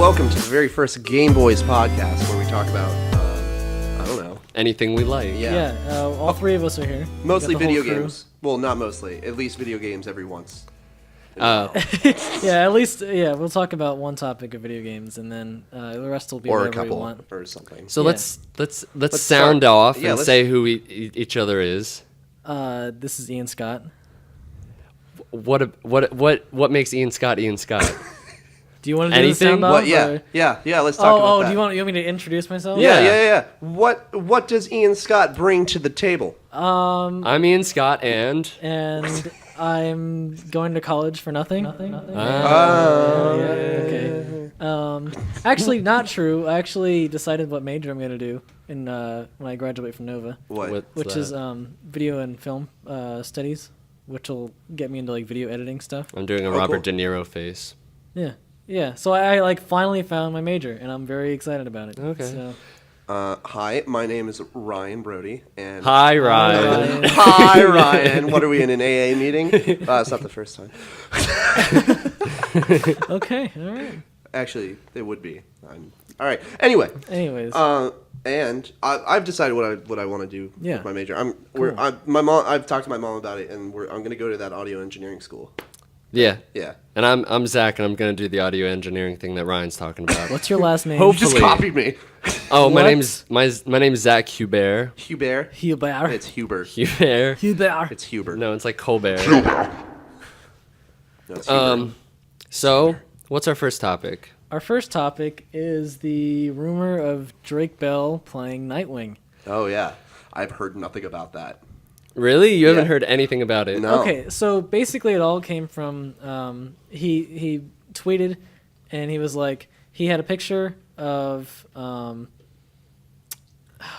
welcome to the very first Game Boys podcast where we talk about, I don't know. Anything we like. Yeah, all three of us are here. Mostly We got the video whole crew. games. Well, not mostly. At least video games every once. Yeah, at least, we'll talk about one topic of video games, and then the rest will be Or a whatever we couple. want. Or something. So Yeah. let's sound start. off Yeah, and let's- say who each other is. This is Ian Scott. What makes Ian Scott Ian Scott? Do you want to do the Anything? sound off? What? Yeah. or- Yeah. Let's talk about that. Do you want me to introduce myself? Yeah. What does Ian Scott bring to the table? I'm Ian Scott and And I'm going to college for nothing. Okay. Actually, not true. I actually decided what major I'm going to do when I graduate from Nova, What? which is video and film studies, which will get me into like video editing stuff. I'm doing a Oh, Robert cool. De Niro face. Yeah. So I like finally found my major, and I'm very excited about it. Okay. So, Hi, my name is Ryan Brodie. And Hi, Ryan. Hi, Ryan. What are we in an AA meeting? It's not the first time. okay. All right. Actually, it would be. All right. Anyway. Anyways. And I've decided what I want to do Yeah. with my major. Cool. I've talked to my mom about it, and I'm going to go to that audio engineering school. Yeah. Yeah. And I'm Zack, and I'm gonna do the audio engineering thing that Ryan's talking about. What's your last name? You just Hopefully. copied me. Oh, my What? name's Zack Hubert. Hubert. Hubert. It's Huber. Hubert. Hubert. It's Huber. No, it's like Colbert. No, it's Huber. So what's our first topic? Our first topic is the rumor of Drake Bell playing Nightwing. Oh yeah, I've heard nothing about that. Really? You haven't Yeah. heard anything about it? No. Okay, so basically it all came from he tweeted, and he was like, he had a picture of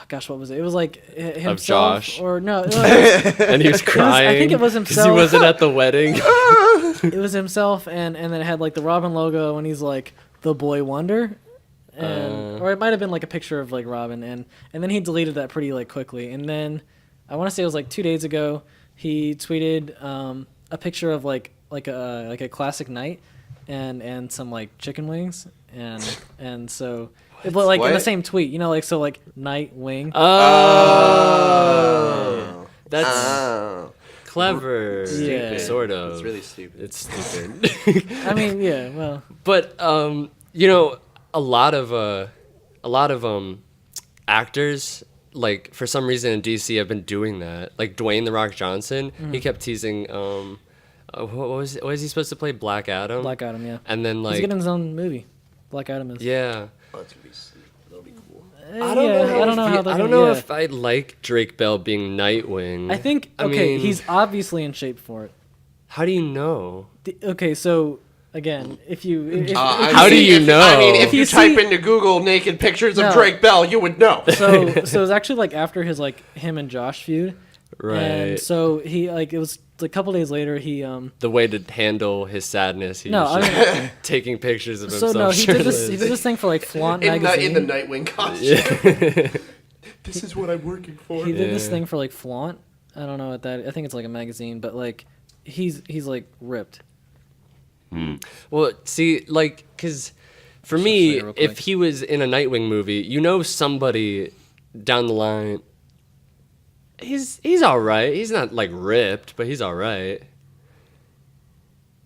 gosh, what was it? It was like himself Josh. or no, it was, And he was crying. I think it was because he himself. wasn't at the wedding. it was himself, and then it had like the Robin logo, and he's like the Boy Wonder. And, or it might have been like a picture of like Robin, and then he deleted that pretty like quickly, and then I want to say it was like 2 days ago he tweeted a picture of like a classic night and some like chicken wings and so it was like in the What? same tweet, you know, like so like Nightwing. Oh, that's Oh. clever. Yeah. Sort of. It's really stupid. It's stupid. I mean, yeah, well, But you know, a lot of actors, like for some reason in DC, have been doing that. Like Dwayne the Rock Johnson, he kept teasing. What was he supposed to play? Black Adam. Black Adam, yeah. And then He's like getting his own movie. Black Adam is. yeah. Oh, it's gonna be stupid. That'll be cool. I don't know how. I don't know if I like Drake Bell being Nightwing. I think I okay, mean- he's obviously in shape for it. How do you know? Okay, so again, if you if How do you know? I mean, if you You type see- into Google naked pictures of No. Drake Bell, you would know. so it was actually like after his like him and Josh feud, Right. and so he like it was like a couple days later he The way to handle his sadness, he No, was I just taking pictures of so himself. no he did this shirtless. thing for like Flaunt in magazine. the Nightwing costume. This is what I'm working for. He did this Yeah. thing for like Flaunt. I don't know what that. I think it's like a magazine, but like he's like ripped. Well, see, like, because for Show me, you real if quick. he was in a Nightwing movie, you know, somebody down the line, he's all right. He's not like ripped, but he's all right.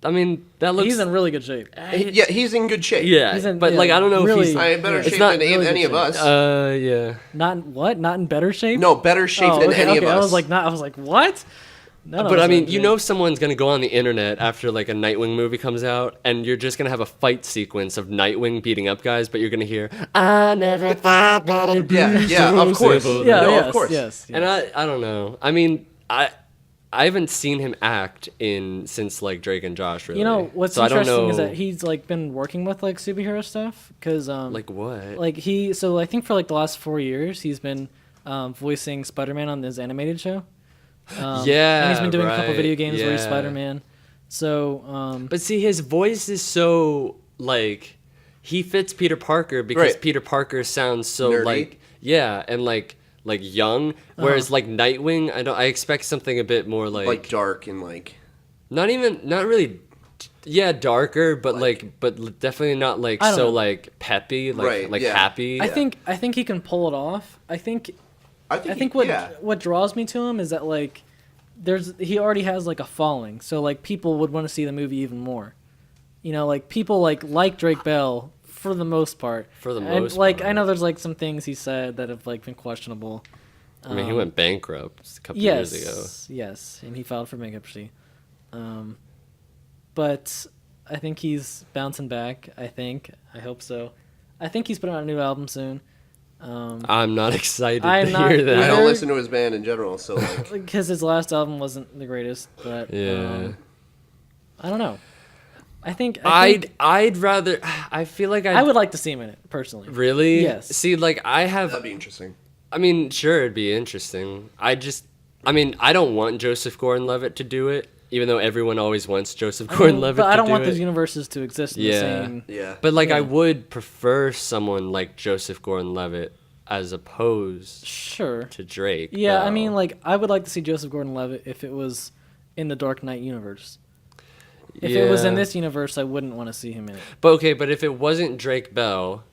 I mean, that looks. He's in really good shape. Yeah, he's in good shape. yeah, he's in- but yeah, like I don't know really- if I he's. in better It's shape not than really any good of us. Yeah. Not in what? Not in better shape? No, better shape Oh, than okay, any okay. of us. I was like, what? None of But us I are mean, in you shape. know, someone's gonna go on the internet after like a Nightwing movie comes out, and you're just gonna have a fight sequence of Nightwing beating up guys, but you're gonna hear, "I never thought that it'd be yeah, of course. so Yeah, No, yes, of course. yes. And I don't know. I mean, I haven't seen him act since like Drake and Josh. Really. You know what's So I don't interesting is know, that he's like been working with like superhero stuff because like what? like so I think for like the last 4 years he's been voicing Spider-Man on this animated show. Yeah, and he's been doing a couple right, video games where he's yeah. Spider-Man. So But see, his voice is so like he fits Peter Parker because Right. Peter Parker sounds so Nerdy. like and like young, whereas like Nightwing, I expect something a bit more Like dark and like. not really Yeah, darker, but but definitely not like I don't so know. like peppy, like Right, like yeah. happy. I think he can pull it off. I think yeah. what draws me to him is that like he already has like a following, so like people would want to see the movie even more. You know, like people like Drake Bell for the most part. For the And most like part. I know there's like some things he said that have like been questionable. I mean, he went bankrupt a couple years ago. Yes, and he filed for bankruptcy. But I think he's bouncing back. I hope so. I think he's putting out a new album soon. I'm not excited I'm to not hear that. I either. don't listen to his band in general, so like, Because his last album wasn't the greatest, but Yeah. I don't know. I think I'd rather. I feel like I would like to see him in it personally. really. Yes. See, like I have. that'd be interesting. I mean, sure, it'd be interesting. I don't want Joseph Gordon-Levitt to do it, even though everyone always wants Joseph Gordon-Levitt to do it. But I don't want those universes to exist in the same. Yeah. But like, I Yeah. would prefer someone like Joseph Gordon-Levitt as opposed Sure. to Drake. Yeah, I Bell. mean, like I would like to see Joseph Gordon-Levitt if it was in the Dark Knight universe. If it was in Yeah. this universe, I wouldn't want to see him in it. But okay, but if it wasn't Drake Bell,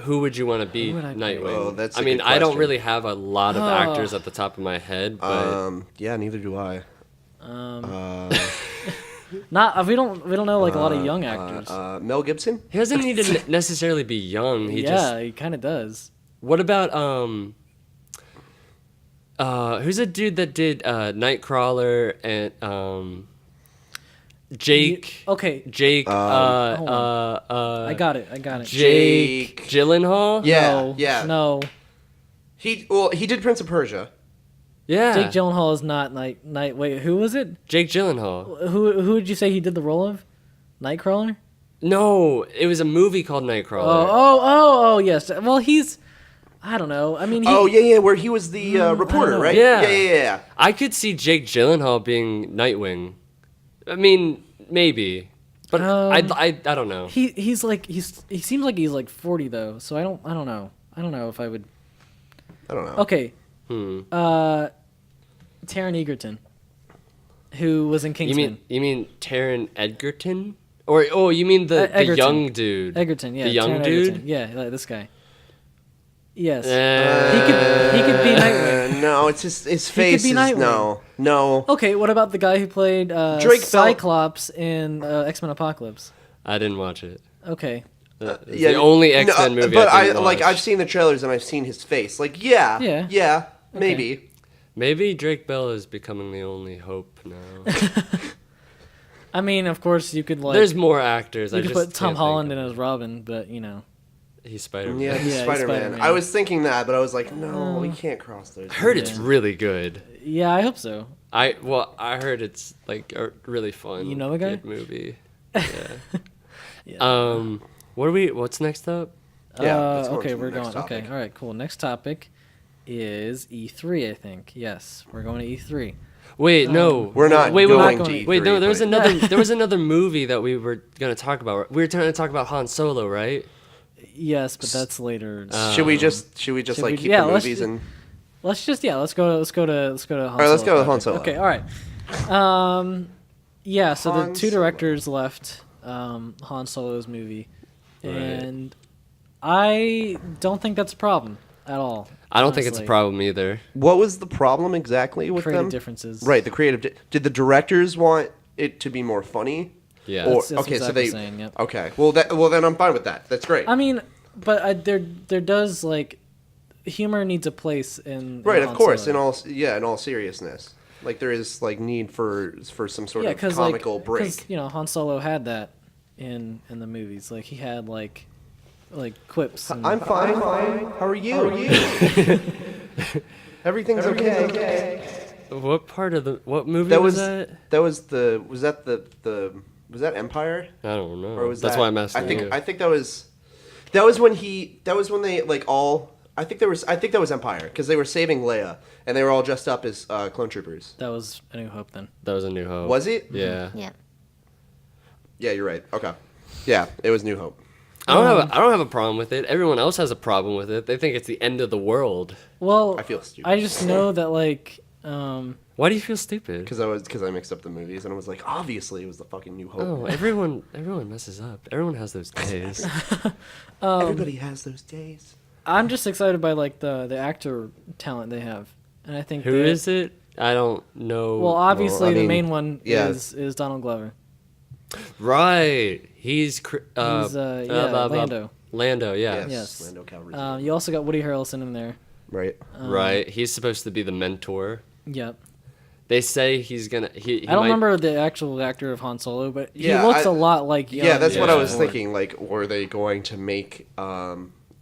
who would you want to be Who would I pick? Nightwing? Oh, that's I a mean, good I don't question. really have a lot of Oh. actors at the top of my head, but Yeah, neither do I. Not we don't know like a lot of young actors. Mel Gibson. he doesn't need to necessarily be young. He just. He kind of does. What about who's a dude that did Nightcrawler and Jake? Okay, Jake. hold I got it. Jake Gyllenhaal. Yeah, No, yeah. No, He did Prince of Persia. Yeah. Jake Gyllenhaal is not Night. Wait, who was it? Jake Gyllenhaal. Who did you say he did the role of? Nightcrawler? No, it was a movie called Nightcrawler. Oh, yes. Well, he's. I don't know. I mean, Yeah, where he was the reporter, know. right? Yeah. Yeah. I could see Jake Gyllenhaal being Nightwing. I mean, maybe, but I don't know. he seems like he's like 40 though. So I don't know. I don't know if I would. I don't know. Okay. Taron Egerton, who was in Kingsman. You mean Taron Egerton? Or you mean the Egerton. young dude? Egerton, yeah. The young Taron dude? Egerton. Yeah, like this guy. Yes. Uh, he could be Nightwing. No, it's his face. be Is, Nightwing. no. Okay, what about the guy who played Drake Bell- Cyclops in X-Men Apocalypse? I didn't watch it. Okay. The only X-Men movie But I didn't watch. I've seen the trailers and I've seen his face. Like, yeah, maybe. Maybe Drake Bell is becoming the only hope now. I mean, of course, you could like There's more actors. you I could just put Tom can't Holland think in of as Robin, but you know. He's Spider-Man. Yeah, he's Spider-Man. Spider-Man. I was thinking that, but I was like, no, we can't cross those. I heard it's really good. Yeah, I hope so. I heard it's like a really fun. You know a guy? good movie. Yeah. What's next up? Yeah, let's go on okay, to the we're next going. Okay, topic. all right, cool. Next topic is E3, I think. Yes, we're going to E3. Wait, no. We're not Wait, going not to going- E3. Wait, no. There was but- another movie that we were gonna talk about. We were trying to talk about Han Solo, right? Yes, but that's later. Should we just Should like we- keep yeah, the let's movies ju- and let's go to Han Solo. All right, let's go to Han project. Solo. Okay, all right. Yeah, so Han the two Solo. directors left Han Solo's movie, Right. and I don't think that's a problem at all. I don't think it's a honestly. problem either. what was the problem exactly with Creative them? differences. Right, the creative. Did the directors want it to be more funny? Yeah. Or That's okay, what so Zack they. was saying, yep. Okay, well then I'm fine with that. That's great. I mean, but there does like humor needs a place in Right, in of Han course. Solo. In all seriousness, like there is like need for some sort Yeah, of because comical break. you know Han Solo had that in the movies. Like he had like quips. And, I'm fine. How are you? Everything's okay. What part of what movie That was was that? was that Empire? I don't know. Or was That's that, why I'm asking you. I think that was when they like all. I think that was Empire because they were saving Leia and they were all dressed up as clone troopers. that was A New Hope then. That was A New Hope. Was it? Yeah. Yeah. Yeah, you're right. Okay. Yeah, it was New Hope. I don't have a problem with it. Everyone else has a problem with it. They think it's the end of the world. Well, I feel stupid. I just know that like Well, Why do you feel stupid? Because I mixed up the movies and I was like, obviously it was the fucking New Hope. Oh, everyone messes up. Everyone has those days. Everybody has those days. I'm just excited by like the actor talent they have, and I think Who is it? I don't know. Well, obviously I mean, the main one yeah. is Donald Glover. Right. He's Lando. Lando, yeah. Yes. Lando Calrissian. You also got Woody Harrelson in there. Right. Right. He's supposed to be the mentor. Yep. They say he's gonna. He I don't might- remember the actual actor of Han Solo, but he Yeah, looks a lot like young Yeah, that's what I Yeah. was thinking. Like, were they going to make,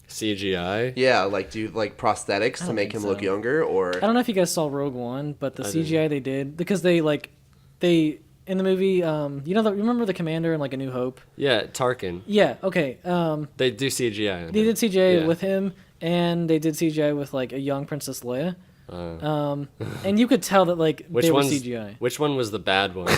CGI. yeah, like do like prosthetics to don't make think him look so. younger, or I don't know if you guys saw Rogue One, but the I CGI they did because they in the movie, remember the commander in like A New Hope? Yeah, Tarkin. Yeah. Okay. They do CGI. on They him. did CGI Yeah. with him, and they did CGI with like a young Princess Leia. Uh, And you could tell that like which they were one's CGI. Which one was the bad one?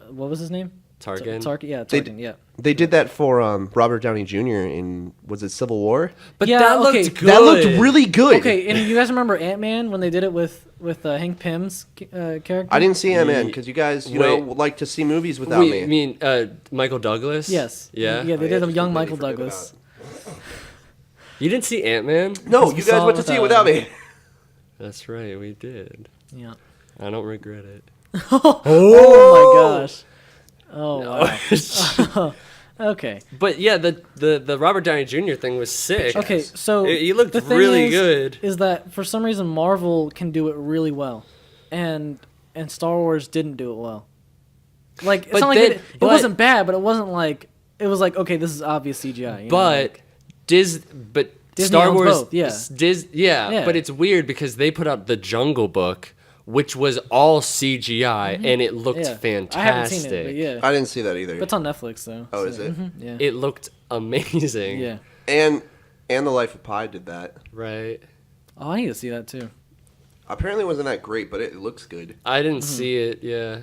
What was his name? Tarkin. Tarkin. Yeah, They Tarkin. Yeah. they did that for Robert Downey Jr. in was it Civil War? But Yeah, that okay. looked good. That looked really good. Okay, and you guys remember Ant-Man when they did it with Hank Pym's character? I didn't see Ant-Man because you guys, Wait. like to see movies without Wait, me. you mean Michael Douglas? Yes. Yeah. Yeah, they I did a young completely Michael forget Douglas. You didn't see Ant-Man? No, we you saw guys it went to see it without without me. That's right, we did. Yeah. I don't regret it. Oh my gosh. Oh No. wow. Okay. But yeah, the Robert Downey Jr. thing was sick. Okay, so He looked the thing really is, good. Is that for some reason Marvel can do it really well, and Star Wars didn't do it well. Like it's But not like then- it but- wasn't bad, but it wasn't like it was like okay, this is obvious CGI. You know, But like- Disney Disney Star owns Wars, both, yeah. yeah, Yeah. but it's weird because they put out the Jungle Book, which was all CGI, and it looked yeah. fantastic. I haven't seen it, but yeah, I didn't see that either. but it's on Netflix though. Oh, so- is it? Yeah. It looked amazing. Yeah. And The Life of Pi did that. Right. Oh, I need to see that too. Apparently, it wasn't that great, but it looks good. I didn't see it, yeah.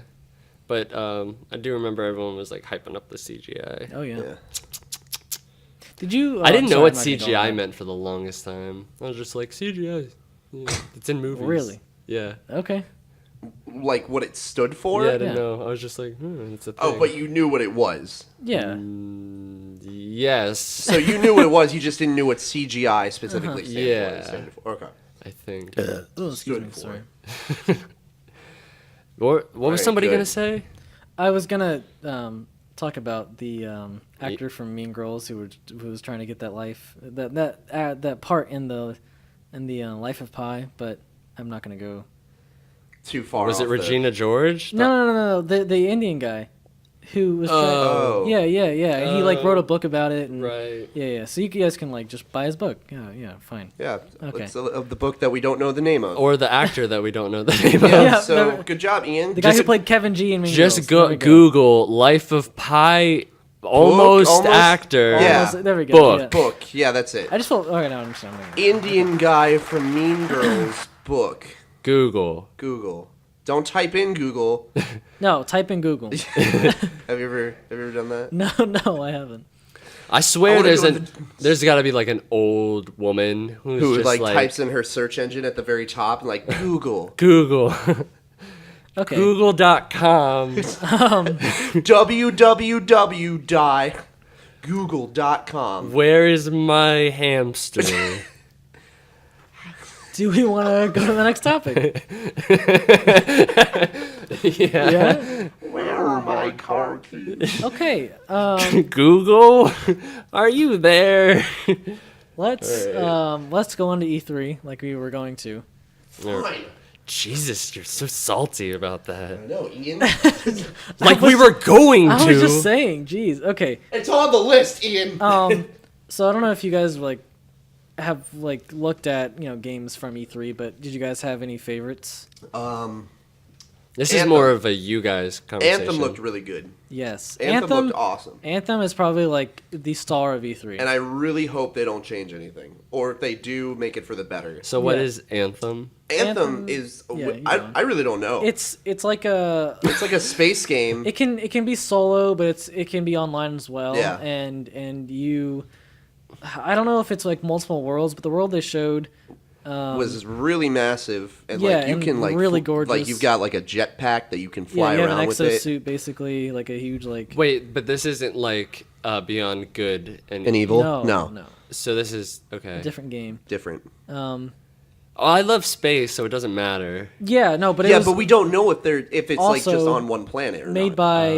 But I do remember everyone was like hyping up the CGI. Oh yeah. Yeah. Did you? I didn't know sorry, what I'm not gonna go on CGI that. meant for the longest time. I was just like, CGI. Yeah, it's in movies. Really? Yeah. Okay. Like what it stood for? Yeah, I didn't Yeah. know. I was just like, it's a thing. Oh, but you knew what it was. Yeah. Yes. So you knew what it was. You just didn't know what CGI specifically stands Yeah. for. It stood for. Okay. I think. Oh, excuse me. Stood for. Sorry. What was Alright, somebody good. gonna say? I was gonna talk about the actor from Mean Girls who was trying to get that part in the Life of Pi, but I'm not gonna go. Too far. Was it off the- Regina George? No. The Indian guy who was. Oh. Yeah. And he like wrote a book about it. And, Right. Yeah. So you guys can like just buy his book. Yeah. Fine. Yeah. Okay. It's of the book that we don't know the name of. Or the actor that we don't know the name yeah. of. Yeah, So the- good job, Ian. The guy who Just- played Kevin G in Mean Just Girls. go There we Google Life of Pi almost almost- actor. Yeah. There we go. Book. Yeah. Book. Yeah, that's it. I just felt. Okay, now I understand. Indian guy from Mean Girls book. Google. Google. Don't type in Google. No, type in Google. Have you ever done that? No, I haven't. I I swear wanna there's go an there's got to be like an old woman who's Who just like like types in her search engine at the very top and like Google. Google. Okay. Google.com. www.google.com. Where is my hamster? Do we want to go to the next topic? yeah. Yeah. Where are my car keys? Okay. Google, are you there? Let's go on to E3 like we were going to. Fine. Jesus, you're so salty about I that. know, Ian. Like we were going I to. was just saying. Jeez. Okay. It's on the list, Ian. So I don't know if you guys have looked at games from E3, but did you guys have any favorites? This is Anthem. more of a you guys conversation. Anthem looked really good. Yes. Anthem looked awesome. Anthem is probably like the star of E3. And I really hope they don't change anything. Or if they do, make it for the better. So what Yeah. is Anthem? Anthem is... yeah, you know. I really don't know. it's like a It's like a space game. it can be solo, but it can be online as well. Yeah. And you, I don't know if it's like multiple worlds, but the world they showed was really massive, and yeah, like you and can like really like gorgeous. you've got like a jetpack that you can Yeah, fly you have an around with it. exosuit, basically, like a huge like. Wait, but this isn't like Beyond Good and And evil? No, So this is okay. a different game. Different. Oh, I love space, so it doesn't matter. Yeah, no, but it Yeah, was but we don't know if it's like just also on one planet or made not. by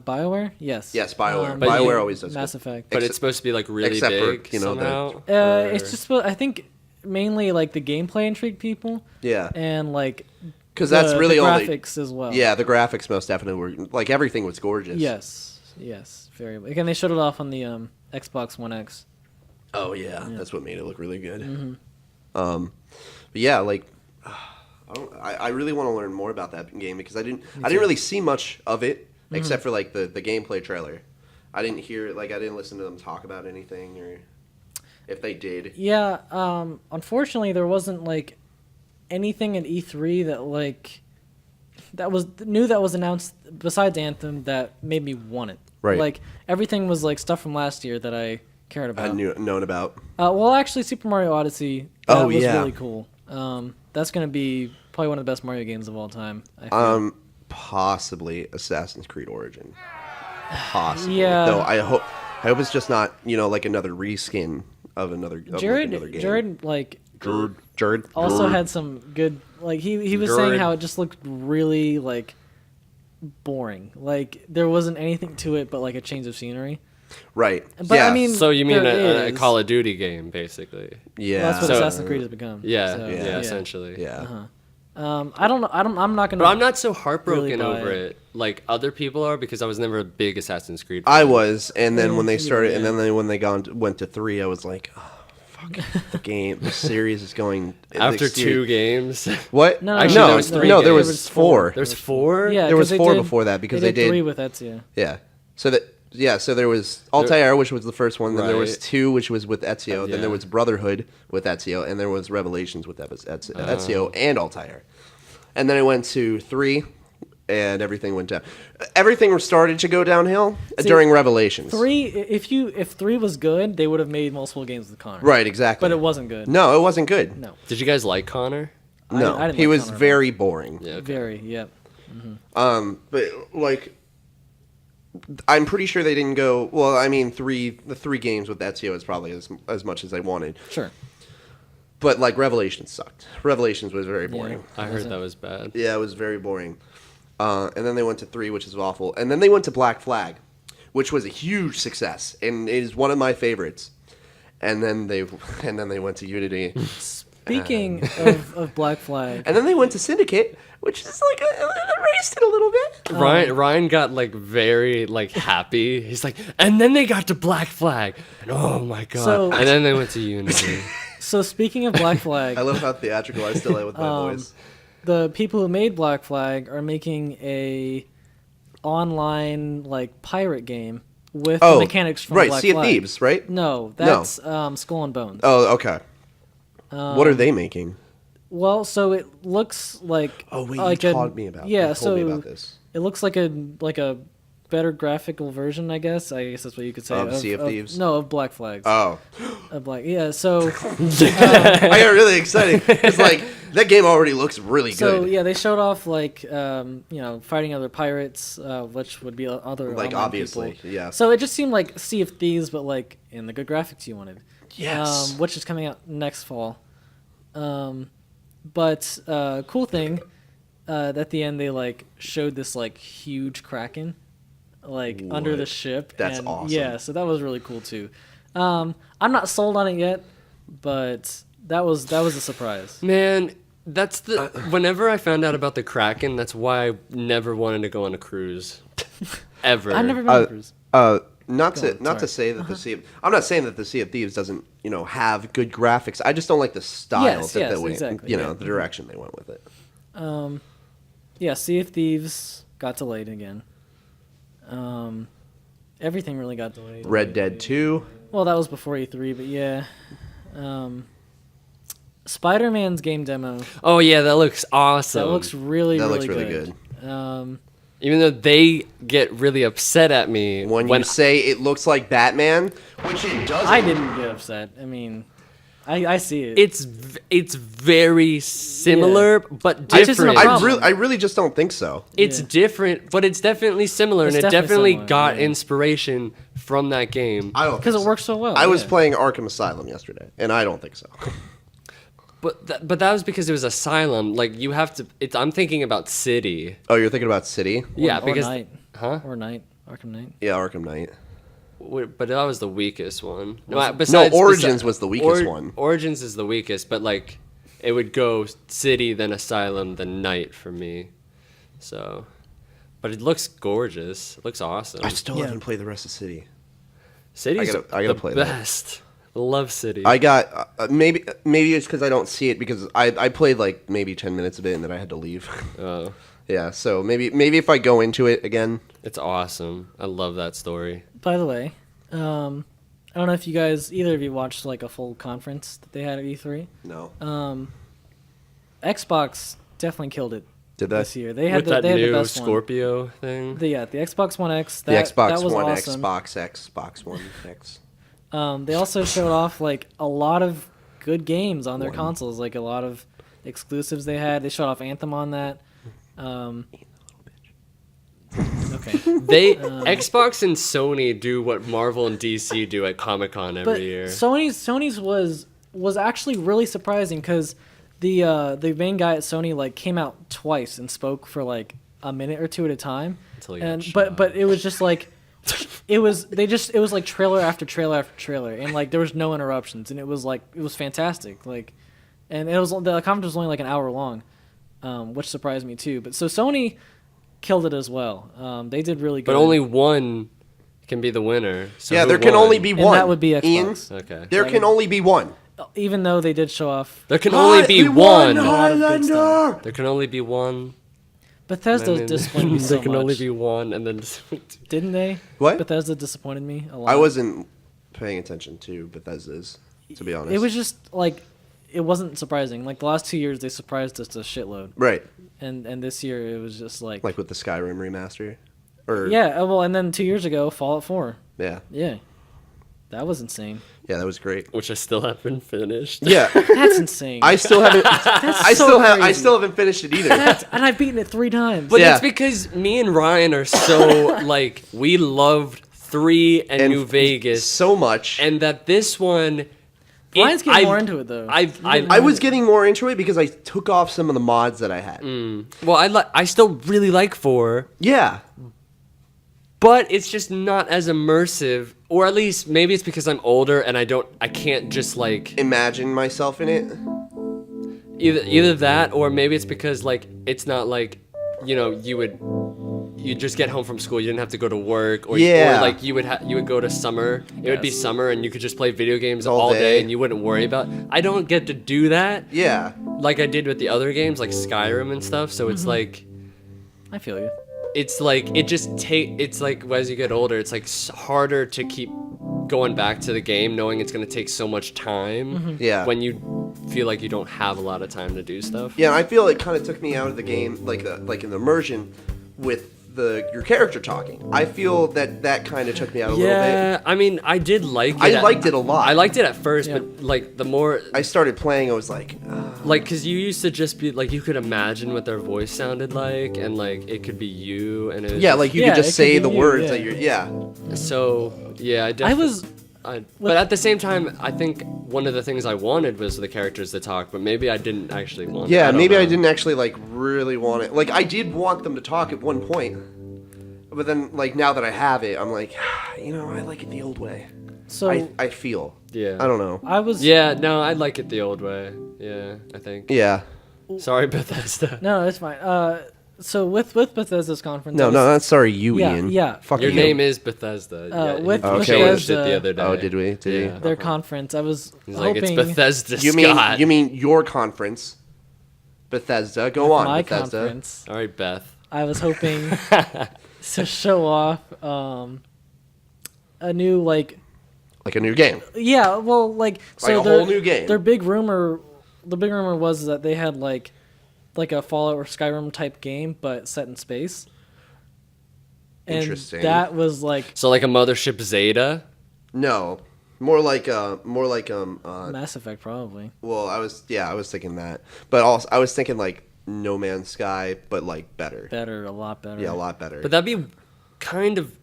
BioWare. Yes. Yes, BioWare. But BioWare you- always does. Mass good. Effect. But it's supposed to be like really Except for, big you know, the- somehow. It's just I think mainly like the gameplay intrigued people. Yeah. And like Because that's the really all they. graphics as well. Yeah, the graphics most definitely were like everything was gorgeous. Yes, very. Again, they showed it off on the Xbox One X. Oh yeah, that's what made it look really good. Mm-hmm. But yeah, like I really want to learn more about that game because I didn't really see much of it Mm-hmm. except for like the gameplay trailer. I didn't listen to them talk about anything or if they did. Yeah, unfortunately, there wasn't like anything at E3 that like that was announced besides Anthem that made me want it. Right. Like everything was like stuff from last year that I cared I about. known about. Well, actually, Super Mario Odyssey. That Oh, was yeah. really cool. That's gonna be probably one of the best Mario games of all time. I feel. Possibly Assassin's Creed Origin. Possibly. Yeah. Though I hope it's just not like another reskin of another. Jared, another game. Jared, like Jared also had some good. Like he was saying Jared. how it just looked really like boring. Like there wasn't anything to it but like a change of scenery. Right. But yeah. I mean, So you mean there a is. Call of Duty game, basically? Yeah. Well, that's what So- Assassin's Creed has become. Yeah, So, yeah, essentially. Yeah. I don't know. I'm not gonna. But I'm not so heartbroken Really buy over it. it like other people are because I was never a big Assassin's Creed I fan. was, and then when they Yeah, started, yeah. and then when they went to 3, I was like, oh, fuck, the game, the series is going After the series- 2 games. What? No, Actually, no, there was 3 no, there games. was 4. There's 4? Yeah, There was 'cause they 4 did- before that because they did 3 with Ezio. Yeah. So there was Altair, which was the first one. Then there was Right. 2, which was with Ezio. Then Yeah. there was Brotherhood with Ezio, and there was Revelations with Ezio and Altair. And then it went to 3, and everything went down. Everything started to go downhill during Revelations. 3. If 3 was good, they would have made multiple games with Connor. Right, exactly. But it wasn't good. No, it wasn't good. No. Did you guys like Connor? No, I didn't he like was Connor at all. very boring. Yeah. Okay. Very. Yep. But like, I'm pretty sure they didn't go. Well, I mean, the 3 games with Ezio is probably as much as they wanted. Sure. But like, Revelations sucked. Revelations was very boring. I heard that was bad. Yeah, it was very boring. And then they went to 3, which is awful. And then they went to Black Flag, which was a huge success and is one of my favorites. And then they went to Unity. Speaking of Black Flag, And then they went to Syndicate, which is like erased it a little bit. Ryan got like very like happy. He's like, and then they got to Black Flag, and oh my god! So- and then they went to Unity. so speaking of Black Flag, I love how theatrical I still am with my voice. the people who made Black Flag are making a online like pirate game with the mechanics from right, Black Sea of Flag. Thieves, right? No, that's Skull and Bones. Oh, okay. What are they making? Well, so it looks like Oh wait, like you a- told me about. Yeah, you told me so about this. it looks like a better graphical version, I guess. I guess that's what you could say. Of Sea of Thieves? No, of Black Flags. Oh, Of Black. Yeah. So I got really excited because like that game already looks really so good. yeah, they showed off like fighting other pirates, which would be other Like online obviously, people. yeah. So it just seemed like Sea of Thieves, but like in the good graphics you wanted. Yes. Which is coming out next fall. But cool thing, at the end they like showed this like huge kraken, like under the What? ship. That's and, awesome. Yeah, so that was really cool too. I'm not sold on it yet, but that was a surprise. Man, that's the. Whenever I found out about the Kraken, that's why I never wanted to go on a cruise, ever. I've never been on a cruise. Not Go on, to sorry. say that the Sea of, I'm not saying that the Sea of Thieves doesn't have good graphics. I just don't like the style Yes, that yes, they went, exactly, yeah. the direction they went with it. Yeah, Sea of Thieves got delayed again. Everything really got delayed. Red Dead 2. Well, that was before E3, but yeah. Spider-Man's game demo. Oh yeah, that looks awesome. That looks really, That really, looks really good. Even though they get really upset at me When you say it looks like Batman, which it doesn't. I didn't get upset. I mean, I see it. It's very similar, but It's just an different. problem. I really just don't think so. It's Yeah. different, but it's definitely similar, It's and it definitely definitely similar, got yeah. inspiration from that game. I don't Because think it so. works so well. I was yeah. playing Arkham Asylum yesterday, and I don't think so. But that was because it was Asylum. Like you have to. I'm thinking about City. Oh, you're thinking about City? Yeah, or because Knight. huh? Or Knight. Arkham Knight. Yeah, Arkham Knight. But that was the weakest one. Origins was the weakest one. Origins is the weakest, but like it would go City, then Asylum, then Night for me. So, but it looks gorgeous. It looks awesome. I still Yeah. haven't played the rest of City. City's I gotta the play that. best. Love City. I got maybe it's because I don't see it because I played like maybe 10 minutes of it and then I had to leave. Oh, Yeah, so maybe if I go into it again. it's awesome. I love that story. By the way, I don't know if you guys, either of you, watched like a full conference that they had at E3. No. Xbox definitely killed it Did that? this year. They had With that they had the new best one. Scorpio thing. The Xbox One X. The That, Xbox that was One awesome. X, Xbox One X. They also showed off like a lot of good games on their consoles, like a lot of exclusives they had. They showed off Anthem on that. Okay, They Xbox and Sony do what Marvel and DC do at Comic-Con every but year. Sony's was actually really surprising because the main guy at Sony like came out twice and spoke for like a minute or two at a time, Until he got and shot. but it was just like. It was like trailer after trailer after trailer, and like there was no interruptions, and it was fantastic. Like, and the conference was only like an hour long, which surprised me too. But so Sony killed it as well. They did really good. But only one can be the winner. So Yeah, who there can won? only be And one. that would be Ian, Xbox. Okay. there can only be one. Even though they did show off There can only be one. Highlander! There can only be one. Bethesda, And then- disappointed me so there can much. only be one, and then Didn't they? What? Bethesda disappointed me a lot. I wasn't paying attention to Bethesda's, to be honest. It was just like it wasn't surprising. Like the last 2 years, they surprised us a shitload, right, and this year it was just like like with the Skyrim remaster, or yeah. Well, and then 2 years ago, Fallout 4. yeah, Yeah, that was insane. yeah, that was great. which I still haven't finished. Yeah, That's insane. I still haven't. I so I crazy. still haven't finished it either. And I've beaten it 3 times. But Yeah. it's because me and Ryan are so like we loved 3 and New Vegas, so much. and that this one. Ryan's getting more into it though. I was getting more into it because I took off some of the mods that I had. Well, I still really like 4, Yeah, but it's just not as immersive, or at least maybe it's because I'm older and I can't just like imagine myself in it. either that, or maybe it's because like it's not like you just get home from school, you didn't have to go to work, or like you would go to summer. It would be summer and you could just play video games all day and you wouldn't worry about. I don't get to do that Yeah, like I did with the other games like Skyrim and stuff. So it's like I feel you. it's like it's like as you get older, it's like harder to keep going back to the game knowing it's going to take so much time. Yeah. When you feel like you don't have a lot of time to do stuff. yeah. I feel it kind of took me out of the game, like an immersion with your character talking. I feel that kind of took me out a little bit. Yeah, I mean, I did like it. I liked it a lot. I liked it at first, Yeah. but like the more I started playing, I was like, like because you used to just be like you could imagine what their voice sounded like, and like it could be you, and it was yeah, like you Yeah, could it just could say be the you, words yeah. that you're. so yeah. But at the same time, I think one of the things I wanted was the characters to talk, but maybe I didn't actually want. Yeah, maybe don't I know. didn't actually like really want it. Like I did want them to talk at one point, but then like now that I have it, I'm like, I like it the old way. So I feel. Yeah. I don't know. I was Yeah, no, I like it the old way. Yeah, I think. Yeah. Sorry, Bethesda. No, it's fine. So with Bethesda's conference, No, I was- no, that's sorry, you, Yeah, Ian. yeah. Fuck Your you. name is Bethesda. Yeah, with you Okay, changed it Bethesda- the other day. Oh, did we? Did Yeah. their conference. I was He's like, hoping it's Bethesda, You Scott. mean your conference? Bethesda. Go on, my Bethesda. conference. All right, Beth. I was hoping to show off a new like Like a new game. yeah, well like so a their- whole new game. The big rumor was that they had like a Fallout or Skyrim type game but set in space. And Interesting. that was like So like a Mothership Zeta. No. More like Mass Effect probably. well, I was thinking that. But also I was thinking like No Man's Sky, but like better. Better, a lot better. Yeah, a lot better. But that'd be kind of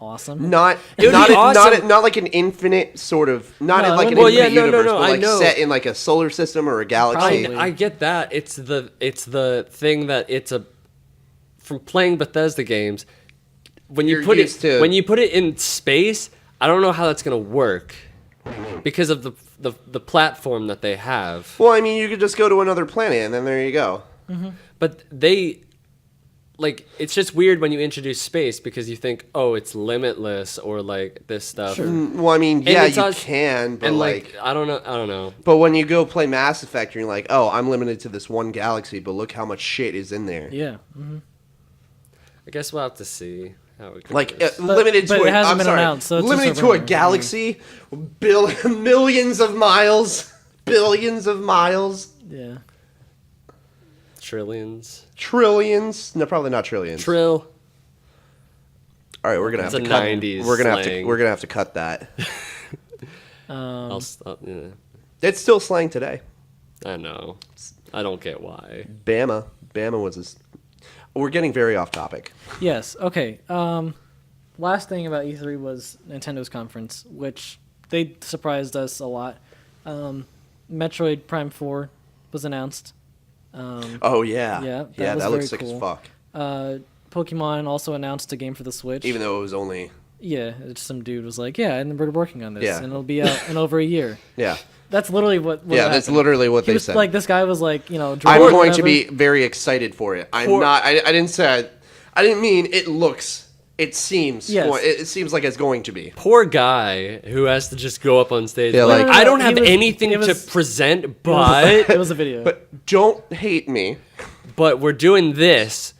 Awesome. not It would not be a- not awesome. a- not like an infinite sort of not No, in like it an wouldn't be. infinite Well, yeah, no, universe, no, but I like know. set in like a solar system or a galaxy. Probably. I get that. It's the thing that it's a from playing Bethesda games. When you You're put used it to- when you put it in space, I don't know how that's gonna work because of the platform that they have. Well, I mean, you could just go to another planet and then there you go. But they like it's just weird when you introduce space because you think, oh, it's limitless or like this stuff. Well, I mean, yeah, it's you us- can, but And like, I don't know. but when you go play Mass Effect, you're like, oh, I'm limited to this one galaxy, but look how much shit is in there. Yeah. I guess we'll have to see how it goes. Like limited but to it a, hasn't I'm been sorry, announced, so it's limited just a to a rumor. galaxy, millions of miles, billions of miles, Yeah. trillions. trillions. No, probably not trillions. Trill. All right, we're gonna have It's to a cut. 90s We're gonna have to. slang. We're gonna have to cut that. I'll stop. Yeah. It's still slang today. I know. I don't get why. Bama was this. We're getting very off topic. Yes. Okay. Last thing about E3 was Nintendo's conference, which they surprised us a lot. Metroid Prime 4 was announced. Oh yeah, Yeah, that yeah, was that looks very sick as cool. fuck. Pokemon also announced a game for the Switch. Even though it was only Yeah, it's some dude was like, yeah, and we're working on this, Yeah. and it'll be out in over a year. yeah, That's literally what yeah. That's happened. literally what He they was said. like, this guy was like, you know, I'm draw it, going to whatever. be very excited for it. I'm Poor- not. I didn't say. I didn't mean it looks. It seems. Yes. It seems like it's going to be. Poor guy who has to just go up on stage. Yeah, like, like- I don't He have was- anything it to was- present, but It was a video. But don't hate me. but we're doing this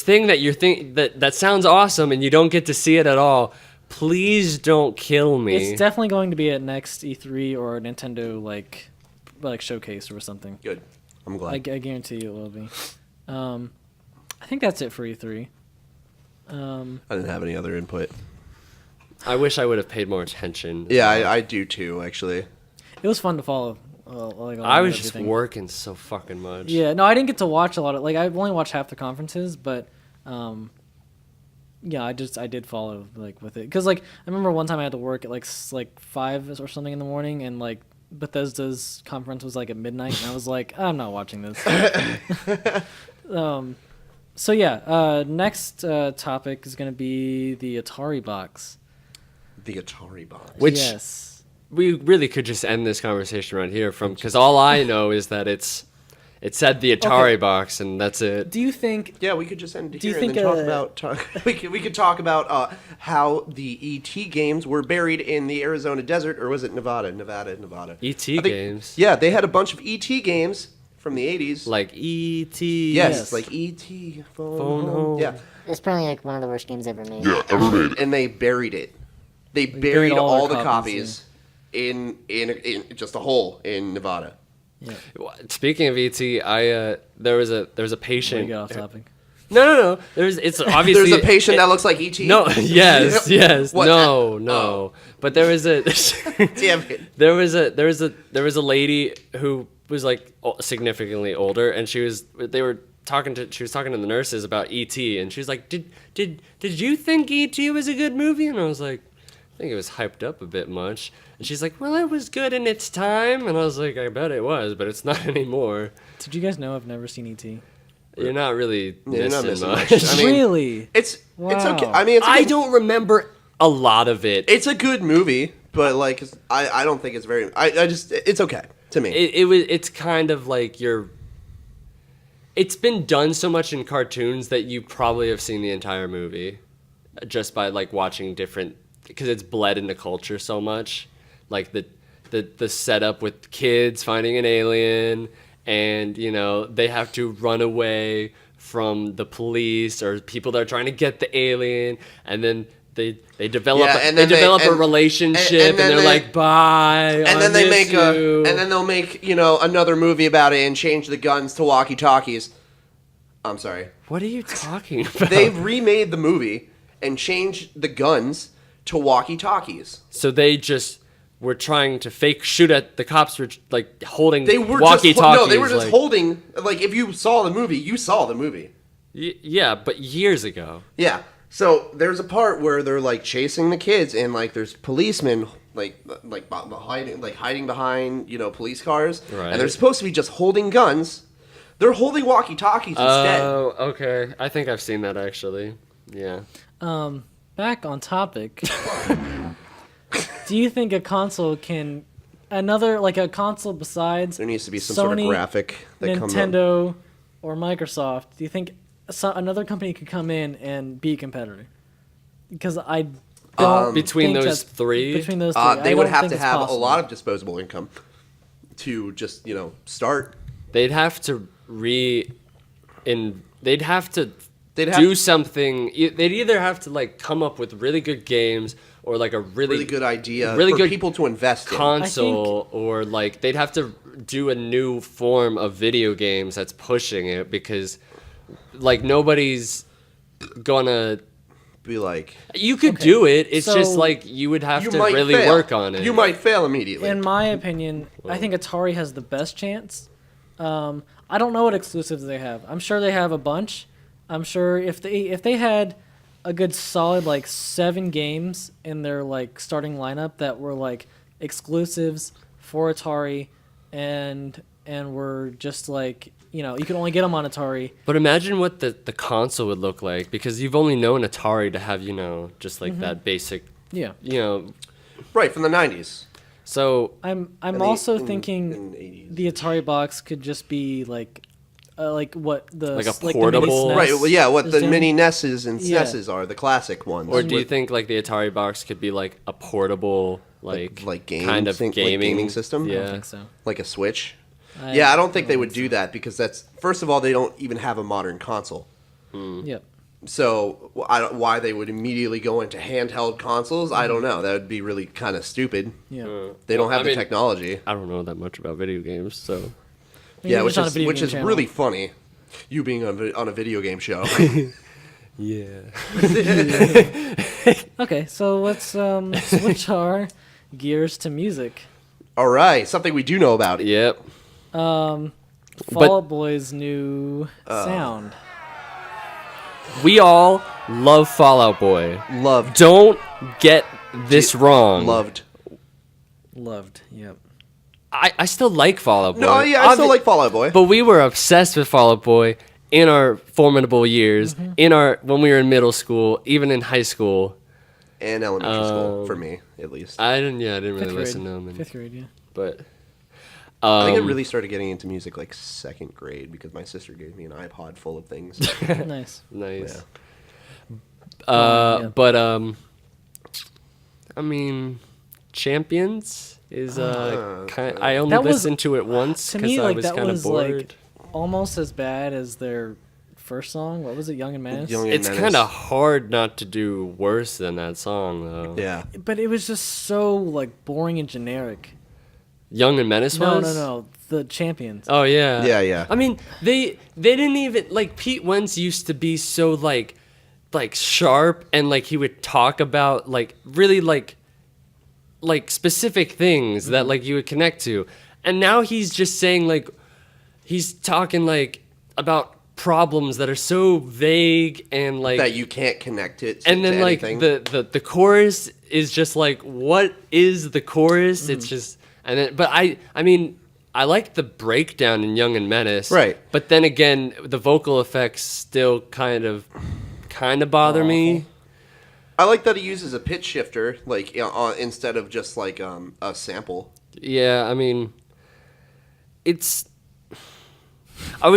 thing that that sounds awesome and you don't get to see it at all. Please don't kill me. It's definitely going to be at next E3 or Nintendo like showcase or something. Good. I'm glad. I guarantee you it will be. I think that's it for E3. I didn't have any other input. I wish I would have paid more attention. Yeah, I do too. Actually. It was fun to follow. Like, I was just everything. working so fucking much. Yeah, no, I didn't get to watch a lot of like I've only watched half the conferences, but yeah, I did follow like with it because like I remember one time I had to work at like 5 or something in the morning, and like Bethesda's conference was like at midnight, and I was like, I'm not watching this. So yeah, next topic is gonna be the Atari box. The Atari box. Which Yes. we really could just end this conversation right here because all I know is that it said the Atari Okay. box and that's it. Do you think? Yeah, we could just end Do you here and think, then we could talk about how the ET games were buried in the Arizona desert, or was it Nevada? Nevada. ET I think- games. Yeah, they had a bunch of ET games from the 80s. Like E.T. yes, Yes. like ET phone, Phone home. home. Yeah, It's probably like one of the worst games ever made. and they buried it. They buried buried all all their the copies, copies in just a hole in Nevada. Speaking of E.T., there was a We patient. get off topic. No. It's obviously There's a patient that looks like ET. No, yes, What? no. Oh. But there was a Damn it. there was a lady who was like significantly older, and she was talking to the nurses about E.T. and she was like, did you think E.T. was a good movie? And I was like, I think it was hyped up a bit much. And she's like, well, it was good in its time. And I was like, I bet it was, but it's not anymore. Did you guys know I've never seen E.T.? You're not really Yeah, you're not missing missing much. much. I mean, Really? It's okay. Wow. I mean, I don't remember a lot of it. It's a good movie, but like I don't think it's very. I just it's okay to me. It's kind of like it's been done so much in cartoons that you probably have seen the entire movie just by like watching different, because it's bled into culture so much, like the setup with kids finding an alien and they have to run away from the police or people that are trying to get the alien, and then they develop a relationship and then they're like, bye, and then they make and then they'll make another movie about it and change the guns to walkie talkies. I'm sorry. What are you talking about? They've remade the movie and changed the guns to walkie-talkies. So they just were trying to fake shoot at the cops were like holding They were walkie-talkies. no, they were just like, holding. Like if you saw the movie, you saw the movie. Yeah, but years ago. Yeah. So there's a part where they're like chasing the kids, and like there's policemen hiding behind police cars, Right. and they're supposed to be just holding guns. They're holding walkie-talkies instead. Oh, okay. I think I've seen that actually. Yeah. Back on topic. Do you think a console can a console besides There needs to be some sort of Sony, graphic that comes up. Nintendo, or Microsoft? Do you think another company could come in and be a competitor? Because I don't Between think those three? Between those three, They I would don't have think to it's have possible. a lot of disposable income to just start. They'd have to they'd have to They'd have do something. They'd either have to like come up with really good games or like a really good idea really for good people to invest in. console, or like they'd have to do a new form of video games that's pushing it, because like nobody's gonna. Be like, You could do it. It's just so like you would have you to might really fail. work on it. You might fail immediately. In my opinion, I think Atari has the best chance. I don't know what exclusives they have. I'm sure they have a bunch. I'm sure if they had a good solid like 7 games in their like starting lineup that were like exclusives for Atari, and were just like you can only get them on Atari. But imagine what the console would look like, because you've only known Atari to have just like that basic Yeah. Right, from the 90s. So I'm And also in thinking the 80s. the Atari box could just be like what the Like a the mini portable- SNES Right, well, yeah, what is the doing. mini NESs and Yeah. SNESs are, the classic ones. or do you think like the Atari box could be like a portable like game kind of thing- like gaming gaming system? Yeah. I don't think so. Like a Switch? I Yeah, I don't think they would do that, because that's, first of all, they don't even have a modern console. Yep. So why they would immediately go into handheld consoles, I don't know. That would be really kind of stupid. Yeah. They don't Well, have I the mean- technology. I don't know that much about video games, so Yeah, You're which just on a is video game channel. really funny. You being on a video game show. yeah. Okay, so let's switch our gears to music. All right, something we do know about. Yep. Fall But- Out Boy's new sound. We all love Fallout Boy. Loved. Don't get this wrong. Loved. Loved. Yep. I still like Fallout Boy. No, yeah, I still like Fall Out Boy. But we were obsessed with Fall Out Boy in our formidable years, when we were in middle school, even in high school. And elementary school, for me, at least. I didn't really Fifth listen grade. to them. Fifth grade, yeah. But I think I really started getting into music like 2nd grade, because my sister gave me an iPod full of things. Nice. nice. Yeah. Yeah. But I mean, Champions is kind. I only That was- listened to it once To because me, I like was that kind of was bored. like almost as bad as their first song. What was it, Young and Menace? Young and It's Menace. kind of hard not to do worse than that song, though. Yeah. But it was just so like boring and generic. Young and Menace No, was. no. The Champions. Oh yeah. Yeah, yeah. I mean, they didn't even like Pete Wentz used to be so like sharp, and like he would talk about like really like specific things that like you would connect to, and now he's just saying like he's talking like about problems that are so vague and like That you can't connect it to, and then to like anything. the chorus is just like, what is the chorus? It's just, and then but I mean I like the breakdown in Young and Menace, Right. But then again, the vocal effects still kind of bother me. I like that he uses a pitch shifter, like instead of just like a sample. Yeah, I mean, it's. I'm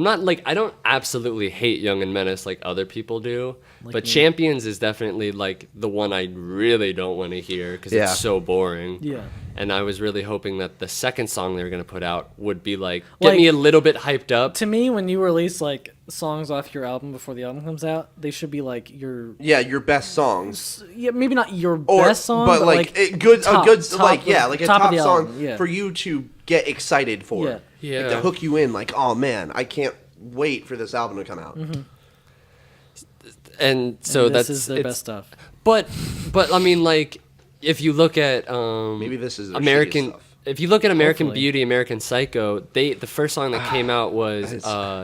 not like, I don't absolutely hate Young and Menace like other people do, but me. Champions is definitely like the one I really don't want to hear because Yeah. it's so boring. Yeah. And I was really hoping that the second song they were going to put out would be like, get Like- me a little bit hyped up. To me, when you release like songs off your album before the album comes out, they should be like your Your best songs. yeah, maybe not your Or, best song, but like like a good, top like of- yeah, like a top of top the song album, yeah. for you to get excited for. Yeah. Yeah. Like to hook you in, like, oh man, I can't wait for this album to come out. and so And that's this is their it's, best stuff. But I mean, like, if you look at Maybe this is their American. shittiest stuff. If you look at American Hopefully. Beauty, American Psycho, the first song that came out was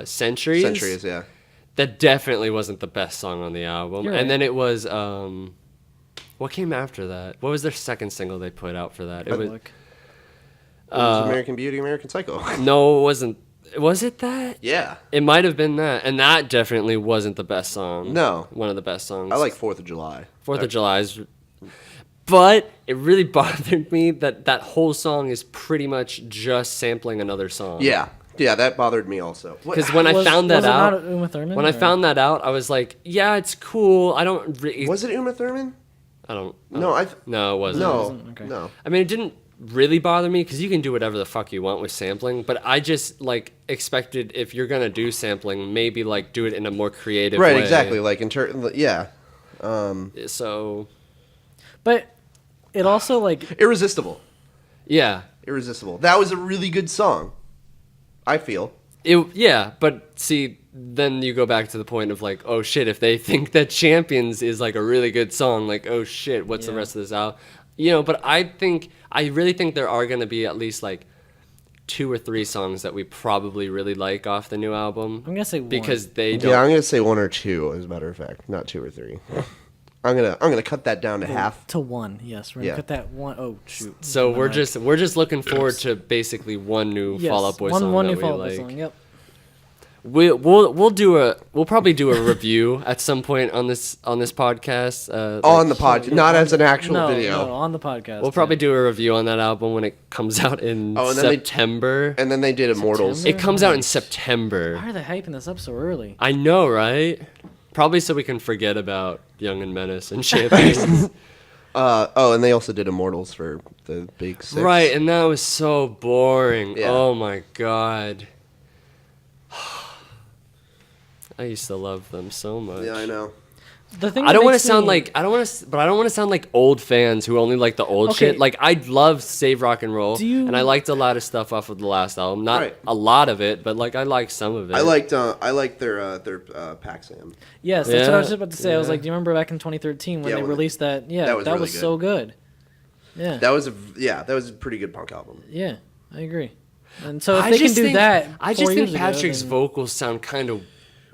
Centuries. Centuries, yeah. That definitely wasn't the best song on the album. You're And right. then it was what came after that? What was their second single they put out for that? It was Look. It was American Beauty, American Psycho. no, it wasn't. Was it that? Yeah. It might have been that, and that definitely wasn't the best song. No. One of the best songs. I like 4th of July. 4th of July's. But it really bothered me that that whole song is pretty much just sampling another song. Yeah. Yeah, that bothered me also. Because when I Was- found that was it out, not Uma Thurman, when I or- found that out, I was like, yeah, it's cool. I don't really. Was it Uma Thurman? I don't. No, No, it wasn't. no, Okay. no. I mean, it didn't really bother me because you can do whatever the fuck you want with sampling. But I just like expected if you're gonna do sampling, maybe like do it in a more creative Right, way. exactly. Like yeah, So But it also like Irresistible. yeah, Irresistible. That was a really good song. I feel. yeah. But see, then you go back to the point of like, oh shit, if they think that Champions is like a really good song, like oh shit, what's the Yeah. rest of this out? But I really think there are gonna be at least like 2 or 3 songs that we probably really like off the new album. I'm gonna say one. because they don't. Yeah, I'm gonna say 1 or 2, as a matter of fact, not 2 or 3. I'm gonna cut that down to half. to 1. Yes, we're gonna Yeah. cut that one. Oh shoot. So My we're mic. just looking forward to basically one new Yes, Fall Out Boy one song new that we Fall Out Boy like. song. Yep. We'll probably do a review at some point on this podcast. On the pod, not as an actual No, video. no, on the podcast. We'll probably do a review on that album when it comes out in Oh, and then September. And then they did Immortals. September? It comes out in September. Why are they hyping this up so early? I know, right? Probably so we can forget about Young and Menace and Champions. And they also did Immortals for the Big 6. Right, and that was so boring. Yeah. Oh my god. I used to love them so much. Yeah, I know. The thing I don't want to makes sound me- like I don't want to sound like old fans who only like the old Okay. shit. Like I love Save Rock and Roll, Do you- and I liked a lot of stuff off of the last album. Not Right. a lot of it, but like I liked some of it. I liked their Pac-Sam. Yes, that's what I was Yeah, just about to say. I was yeah. like, do you remember back in 2013 when Yeah, they when- released that? Yeah, that was really good. so good. Yeah, That was a pretty good punk album. yeah, I agree. And so if I they can just do think, that, I 4 just think years ago, Patrick's then- vocals sound kind of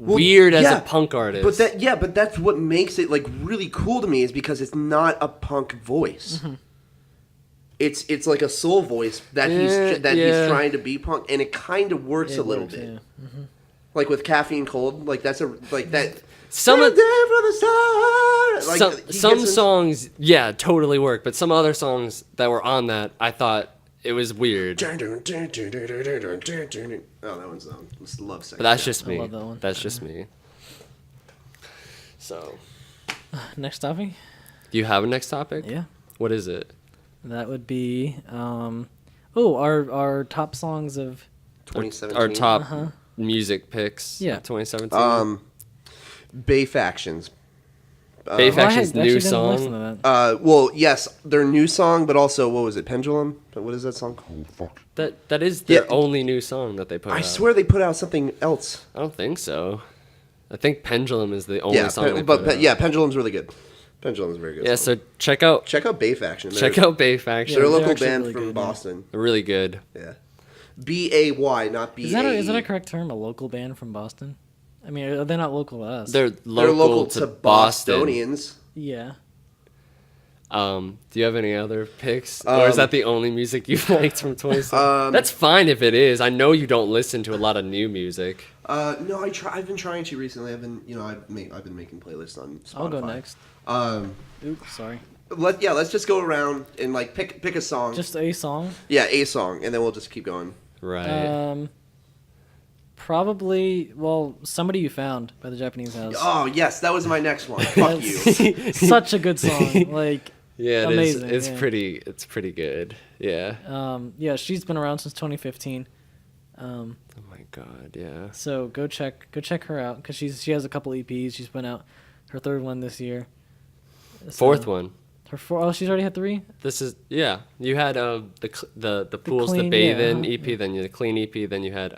weird as yeah, a punk artist. But that's what makes it like really cool to me is because it's not a punk voice. Mm-hmm. It's like a soul voice that Yeah. he's trying to be punk, and it kind of works it a little works, bit. yeah. Like with Caffeine Cold, like that's that. Some of- We're there for the stars. Like, he some gets in- songs, yeah, totally work. But some other songs that were on that, I thought it was weird. Oh, that one's love sex. But that's just me. love that one. That's just me. So, Next topic. do you have a next topic? Yeah, What is it? that would be our top songs of 2017. Our top music picks. Yeah. 2017. Bay Factions. Bay Well, I Faction's actually new didn't listen song. to that. Well, yes, their new song, but also what was it? Pendulum. What is that song called? That is their Yeah. only new song that they put out. I swear they put out something else. I don't think so. I think Pendulum is the only song they but put out. yeah, Pendulum's really good. Pendulum's very good. Yeah, song. so check out Bay Faction. check out Bay Faction. They're a they're local actually band really from good, yeah. Boston. They're really good. Yeah. BAY, not BA. Is that a correct term? A local band from Boston? I mean, are they not local to us? They're They're local to Boston. Bostonians. Yeah. Do you have any other picks, or is that the only music you've liked from 2017? Um, That's fine if it is. I know you don't listen to a lot of new music. No, I've been trying to recently. I've been making playlists on Spotify. I'll go next. Oops, sorry. Let's just go around and like pick a song. Just a song. Yeah, a song, and then we'll just keep going. Right. Probably. Well, Somebody You Found by the Japanese House. Oh yes, that was my next one. Fuck you. Such a good song. Like. Yeah, it is. Amazing, It's yeah. It's pretty good. Yeah. Yeah, she's been around since 2015. Oh my god. Yeah. So go check her out because she has a couple EPs. She's put out her third one this year. So- Fourth one. Her four. Oh, she's already had 3. This is you had the pools Clean, to bathe yeah, in uh-huh. EP, then you had the clean EP, then you had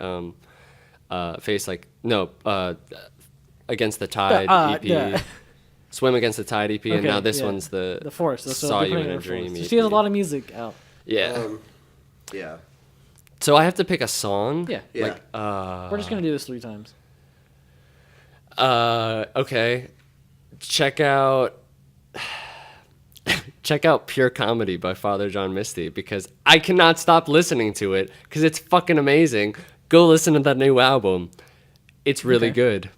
face like no Against the Tide EP. yeah. Swim Against the Tide EP, and Okay, now this yeah. one's the Force. So Saw they're You putting in her a in Dream Force. EP. She has a lot of music out. Yeah. Yeah. So I have to pick a song? Yeah. Yeah. Like, We're just gonna do this 3 times. Okay. Check out Pure Comedy by Father John Misty, because I cannot stop listening to it because it's fucking amazing. Go listen to that new album. It's really Okay. good.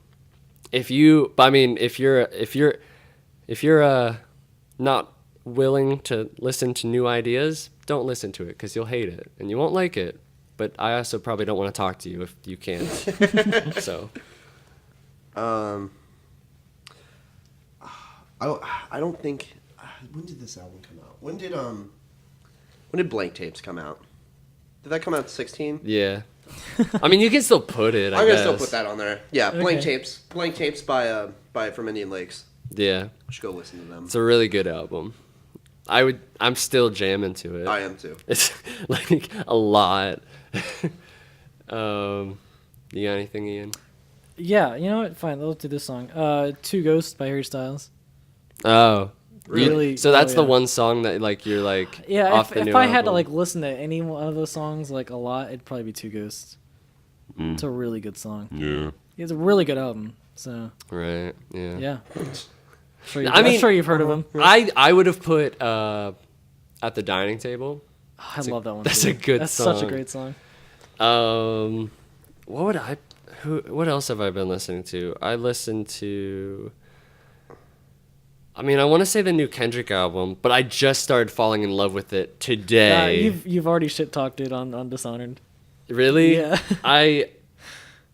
If you're not willing to listen to new ideas, don't listen to it because you'll hate it and you won't like it. But I also probably don't want to talk to you if you can't. So I don't think. When did this album come out? When did Blank Tapes come out? Did that come out 16? yeah. I mean, you can still put it. I'm guess. gonna still put that on there. Yeah, Blank Okay. Tapes. Blank Tapes by From Indian Lakes. Yeah, You should go listen to them. it's a really good album. I'm still jamming to it. I am too. It's like a lot. You got anything, Ian? Yeah, you know what? Fine, let's do this song. Two Ghosts by Harry Styles. Oh, Really? So that's Oh, the yeah. one song that like you're like Yeah, off the if new I had to album. like listen to any one of those songs like a lot, it'd probably be Two Ghosts. It's a really good song. Yeah. It's a really good album. So Right. Yeah. yeah, I'm sure you've heard of him. I would have put At the Dining Table. I love that one. that's too. a good That's such a song. great song. What else have I been listening to? I listened to. I mean, I want to say the new Kendrick album, but I just started falling in love with it today. You've already shit talked it on Dishonored. Really? Yeah.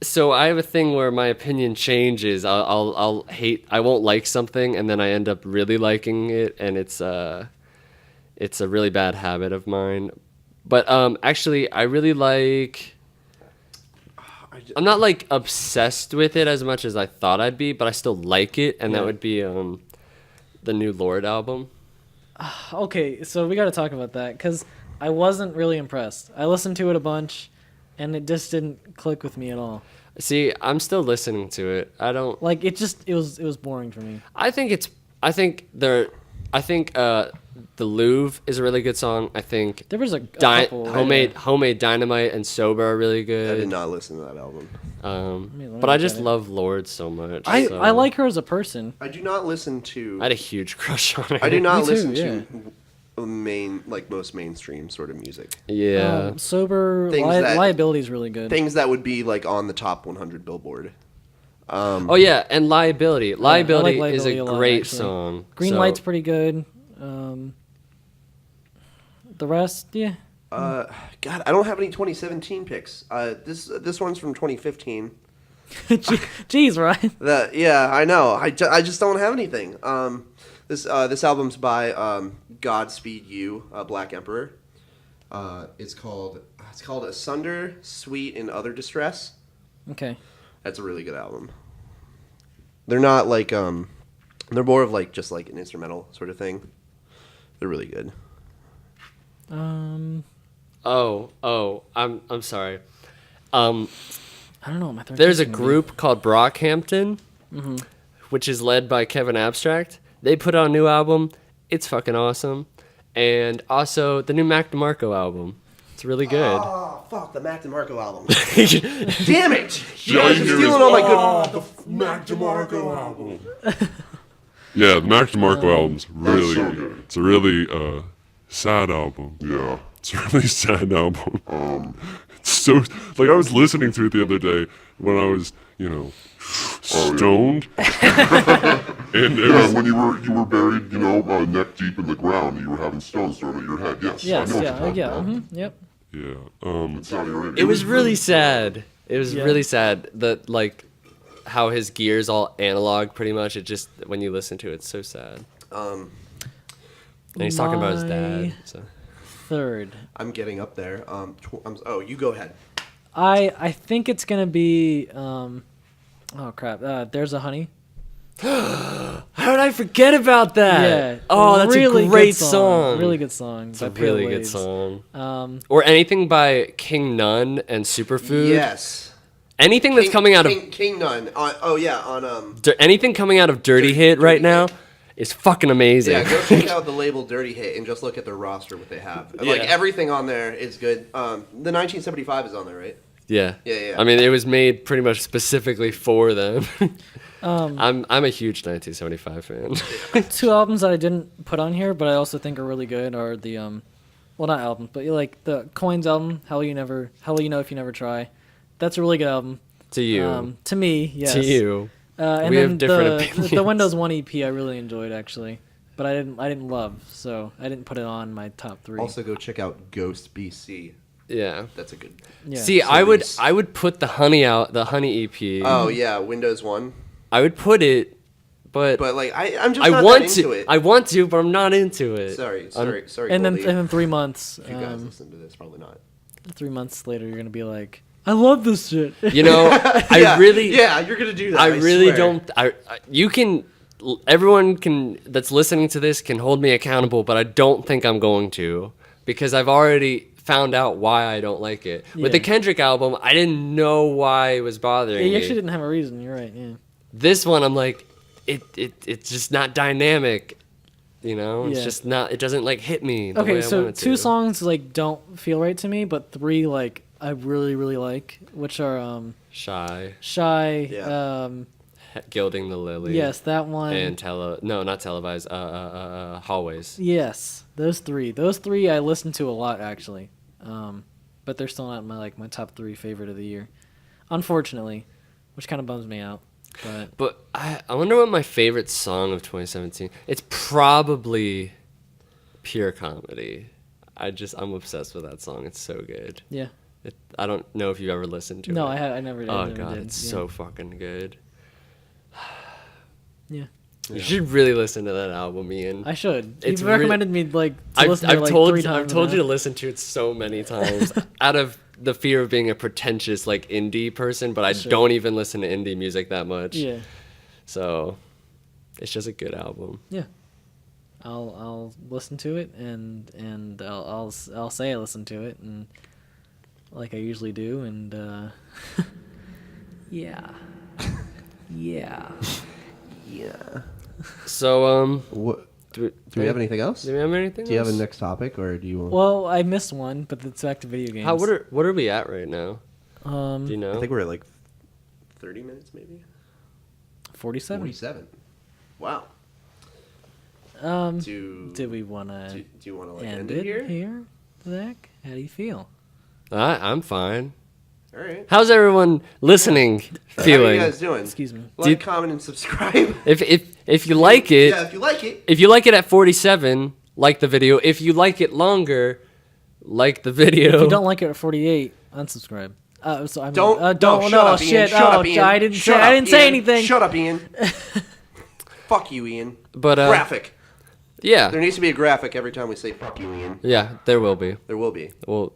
So I have a thing where my opinion changes. I'll hate. I won't like something, and then I end up really liking it, and it's a really bad habit of mine. But actually, I really like. I'm not like obsessed with it as much as I thought I'd be, but I still like it, and that would be the new Lord album. Okay, so we got to talk about that because I wasn't really impressed. I listened to it a bunch, and it just didn't click with me at all. See, I'm still listening to it. I don't. Like it was boring for me. I think the Louvre is a really good song. I think There was a couple Homemade Dynamite and Sober are really I good. did not listen to that album. let me But I look just at it. love Lord so much. I so- like her as a person. I do not listen to. I had a huge crush on her. I do not Me too, listen yeah. to most mainstream sort of music. Yeah. Sober Things that- Liability is really good. Things that would be like on the top 100 Billboard. Oh yeah, and Liability. Liability is Liability a a lot, great actually. song. Green So- Light's pretty good. The rest, yeah. God, I don't have any 2017 picks. This one's from 2015. Jeez, Ryan. Yeah, I know. I just don't have anything. This album's by Godspeed You, Black Emperor. It's called Asunder, Sweet, and Other Distress. Okay. That's a really good album. They're not like they're more of like just like an instrumental sort of thing. They're really good. Um, I'm sorry. I don't know. My third There's a pick's gonna be- group called Brockhampton, which is led by Kevin Abstract. They put out a new album. It's fucking awesome. And also the new Mac DeMarco album. It's really good. Oh fuck, the Mac DeMarco album. Damn it! You guys are stealing all my good. Mac DeMarco album. Yeah, the Mac DeMarco album's really so good. good. It's a really sad album. Yeah. It's a really sad album. It's so like I was listening to it the other day when I was, stoned. And it Yeah, was when you were buried, neck deep in the ground, you were having stones thrown at your head. Yes. Yes, I know what yeah, you're talking yeah. about. Yep. yeah. Saudi Arabia. It was really sad. It was Yeah. really sad that like how his gear's all analog pretty much. It just when you listen to it, it's so sad. And he's talking about his dad. My- So. Third. I'm getting up there. You go ahead. I think it's gonna be oh crap. There's a Honey. How did I forget about that? Yeah. Oh, that's really a great good song. Really good song. It's by a Pale really good Waves. song. Um, Or anything by King Nun and Superfood. Yes. anything that's coming out of King Nun. anything coming out of Dirty Hit right now is fucking amazing. Yeah, go check out the label Dirty Hit and just look at their roster, what they have. And, like, Yeah. everything on there is good. The 1975 is on there, right? Yeah. Yeah. I mean, it was made pretty much specifically for them. I'm a huge 1975 fan. 2 albums that I didn't put on here, but I also think are really good are the well, not albums, but like the Coins album. How will you know if you never try? That's a really good album. To you. To me, yes. To you. And We then have different the opinions. Windows 1 EP I really enjoyed actually, but I didn't love, so I didn't put it on my top 3. Also, go check out Ghost BC. Yeah. That's a good. Yeah. See, I would put the Honey EP. Oh yeah, Windows 1. I would put it, but like I'm just I not want that to. into it. I want to, but I'm not into it. Sorry. And then Goldie. 3 months. If you guys listen to this, probably not. 3 months later, you're gonna be like, I love this shit. You know, Yeah, you're gonna do that. I really swear. don't. You can. Everyone can that's listening to this can hold me accountable, but I don't think I'm going to because I've already found out why I don't like it. With the Yeah. Kendrick album, I didn't know why it was bothering You me. actually didn't have a reason. You're right. Yeah. This one, I'm like, it's just not dynamic. You know, it's Yeah. just not. It doesn't like hit me. The way Okay, I so want it 2 to. songs like don't feel right to me, but 3 like I really really like, which are Shy, Shy. Yeah. Gilding the Lily. Yes, that one. And not televised. Hallways. Yes, those 3. Those 3 I listen to a lot actually, but they're still not my top 3 favorite of the year, unfortunately, which kind of bums me out. But I wonder what my favorite song of 2017. It's probably Pure Comedy. I'm obsessed with that song. It's so good. Yeah. I don't know if you've ever listened to it. No, I never did. Oh never god, did. it's Yeah. so fucking good. Yeah. You should really listen to that album, Ian. I should. It's You've recommended me to listen to it like 3 times. I've told you now. to listen to it so many times out of the fear of being a pretentious like indie person, but I Sure. don't even listen to indie music that much. Yeah. So it's just a good album. Yeah. I'll listen to it and I'll say I listened to it and like I usually do and yeah. Yeah. Yeah. So What? do Do we have anything else? we have anything? Do you have a else? next topic, or do you want? Well, I missed one, but it's back to video games. What are we at right now? Do you know? I think we're at like 30 minutes, maybe. 47. 47. Wow. Do we want Do to you want to like end end it it here? here, Zach? How do you feel? I'm fine. All right. How's everyone listening How are feeling? you guys doing? Excuse me. Like, comment, and subscribe. If you like it, Yeah, if you like it. if you like it at 47, like the video. If you like it longer, like the video. If you don't like it at 48, unsubscribe. So I mean, Don't don't shut no up, Ian. shit. Shut Oh, up, Ian. I didn't Shut say up, I didn't say Ian. anything. Shut up, Ian. Fuck you, Ian. But Graphic. There yeah, needs to be a graphic every time we say "fuck you, Ian." yeah, there will be. There will be. We'll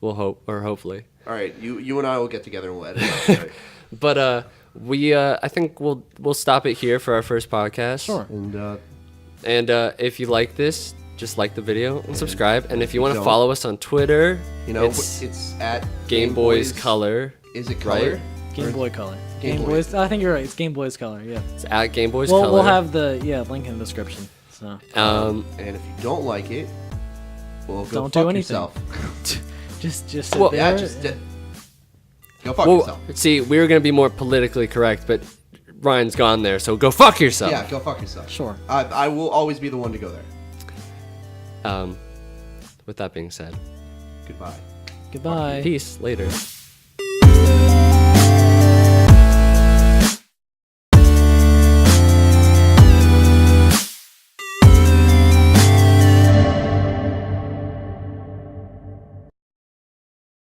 hope, or hopefully. All right, you and I will get together and we'll edit it. All right. But I think we'll stop it here for our first podcast. Sure. And if you like this, just like the video and subscribe. And if you want to don't. follow us on Twitter, you know, it's it's at Game Boys Color. Is it color? right? Game Boy Color. Game Game Boy. Boys. I think you're right. It's Game Boys Color. Yeah. It's at Game Boys Color. We'll have the link in the description. So And if you don't like it, well, go Don't fuck do anything. yourself. just sit Well, there. Yeah, just go fuck well, yourself. see, we were gonna be more politically correct, but Ryan's gone there, so go fuck yourself. Yeah, go fuck yourself. Sure. I will always be the one to go there. With that being said, Goodbye. Goodbye. peace later.